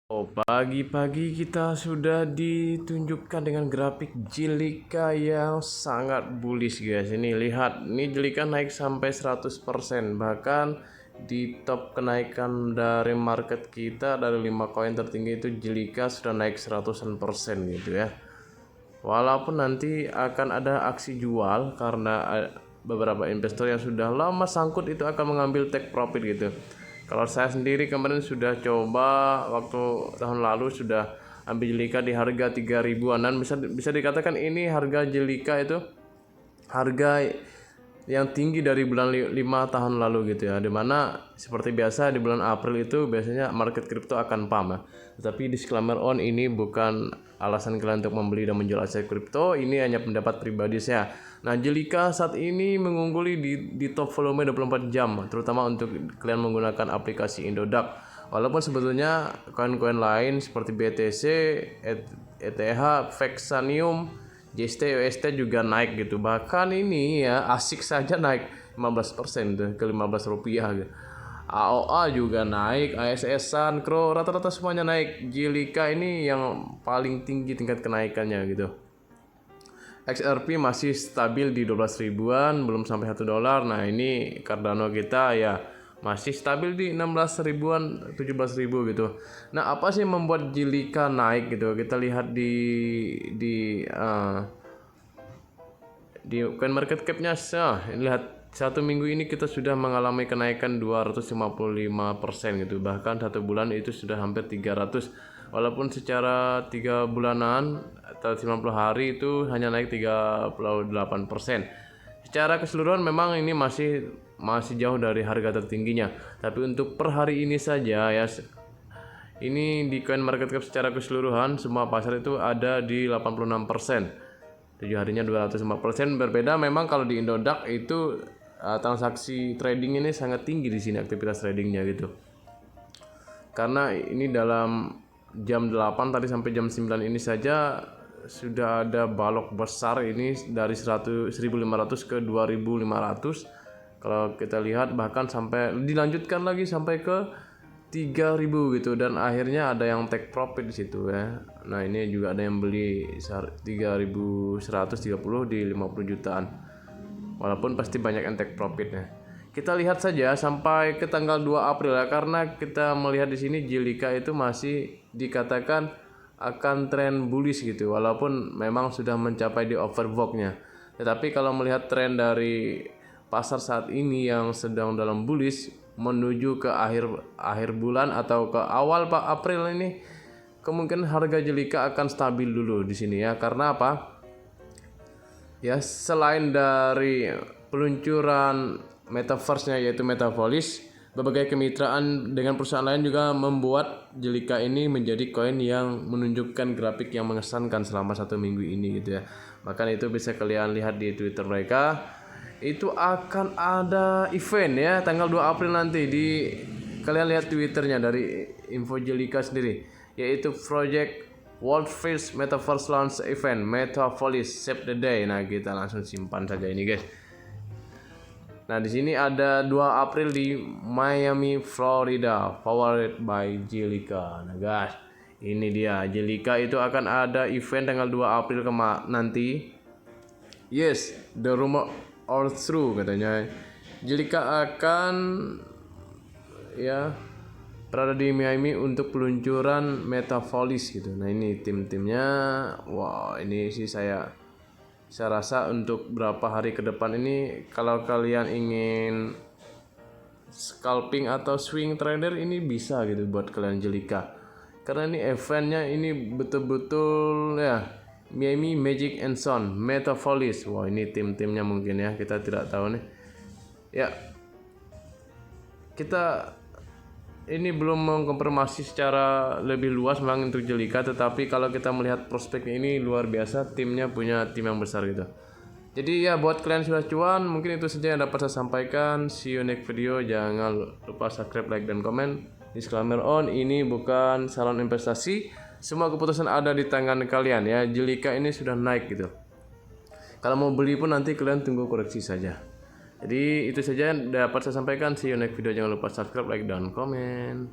Oh, pagi-pagi kita sudah ditunjukkan dengan grafik Jilika yang sangat bullish guys. Ini lihat, ini Jilika naik sampai 100%. Bahkan di top kenaikan dari market kita dari 5 koin tertinggi itu Jilika sudah naik 100% gitu ya. Walaupun nanti akan ada aksi jual karena beberapa investor yang sudah lama sangkut itu akan mengambil take profit gitu. Kalau saya sendiri kemarin sudah coba waktu tahun lalu sudah ambil Jelika di harga 3 ribuanan. Bisa dikatakan ini harga Jelika itu harga yang tinggi dari bulan 5 tahun lalu gitu ya. Dimana seperti biasa di bulan April itu biasanya market kripto akan pump ya. Tetapi disclaimer on, ini bukan alasan kalian untuk membeli dan menjual aset kripto, ini hanya pendapat pribadi saya. Nah, Jelika saat ini mengungguli di top volume 24 jam, terutama untuk kalian menggunakan aplikasi Indodax. Walaupun sebetulnya koin-koin lain seperti BTC, ETH, Vexanium, JST, UST juga naik gitu. Bahkan ini ya ASIC saja naik 15% tuh ke 15 rupiah gitu. AOA juga naik, ASS, Sankro, rata-rata semuanya naik. Jelika ini yang paling tinggi tingkat kenaikannya gitu. XRP masih stabil di 12 ribuan, belum sampai $1. Nah, ini Cardano kita ya masih stabil di 16 ribuan, 17 ribu gitu. Nah, apa sih yang membuat Jelika naik gitu? Kita lihat di coin market cap-nya. Lihat satu minggu ini kita sudah mengalami kenaikan 255% gitu. Bahkan satu bulan itu sudah hampir 300. Walaupun secara 3 bulanan atau 90 hari itu hanya naik 38%. Secara keseluruhan memang ini masih jauh dari harga tertingginya. Tapi untuk per hari ini saja ya, ini di coin market cap secara keseluruhan semua pasar itu ada di 86%. 7 harinya 205%. Berbeda memang kalau di Indodax itu transaksi trading ini sangat tinggi di sini, aktivitas tradingnya gitu. Karena ini dalam jam 8 tadi sampai jam 9 ini saja sudah ada balok besar ini dari 1.500 ke 2.500. Kalau kita lihat bahkan sampai dilanjutkan lagi sampai ke 3.000 gitu, dan akhirnya ada yang take profit di situ ya. Nah, ini juga ada yang beli 3.130 di 50 jutaan. Walaupun pasti banyak yang take profit ya. Kita lihat saja sampai ke tanggal 2 April ya, karena kita melihat di sini Jelika itu masih dikatakan akan tren bullish gitu, walaupun memang sudah mencapai di overbought-nya. Tetapi kalau melihat tren dari pasar saat ini yang sedang dalam bullish menuju ke akhir bulan atau ke awal April ini, kemungkinan harga Jelika akan stabil dulu di sini ya. Karena apa? Ya, selain dari peluncuran metaverse-nya yaitu Metapolis, berbagai kemitraan dengan perusahaan lain juga membuat Jelika ini menjadi koin yang menunjukkan grafik yang mengesankan selama 1 minggu ini gitu ya. Bahkan itu bisa kalian lihat di Twitter mereka. Itu akan ada event ya tanggal 2 April nanti. Kalian lihat Twitternya dari info Jelika sendiri, yaitu Project World First Metaverse Launch Event Metapolis Save the Day. Nah, kita langsung simpan saja ini guys. Nah, di sini ada 2 April di Miami, Florida, powered by Jelika. Nah, guys, ini dia Jelika itu akan ada event tanggal 2 April nanti. Yes, the rumor all true katanya. Jelika akan ya berada di Miami untuk peluncuran Metapolis gitu. Nah, ini tim-timnya. Wah, ini sih saya rasa untuk berapa hari ke depan ini, kalau kalian ingin scalping atau swing trader, ini bisa gitu buat kalian Jelika. Karena ini eventnya ini betul-betul ya Miami Magic and Son Metapolis. Wah, ini tim-timnya mungkin ya, kita tidak tahu nih. Ya, kita ini belum mengkonfirmasi secara lebih luas memang untuk Jelika, tetapi kalau kita melihat prospeknya ini luar biasa, timnya punya tim yang besar gitu. Jadi ya buat kalian sudah cuan, mungkin itu saja yang dapat saya sampaikan. See you next video. Jangan lupa subscribe, like, dan komen. Disclaimer on, ini bukan saran investasi. Semua keputusan ada di tangan kalian ya. Jelika ini sudah naik gitu. Kalau mau beli pun nanti kalian tunggu koreksi saja. Jadi itu saja yang dapat saya sampaikan. See you next video. Jangan lupa subscribe, like, dan komen.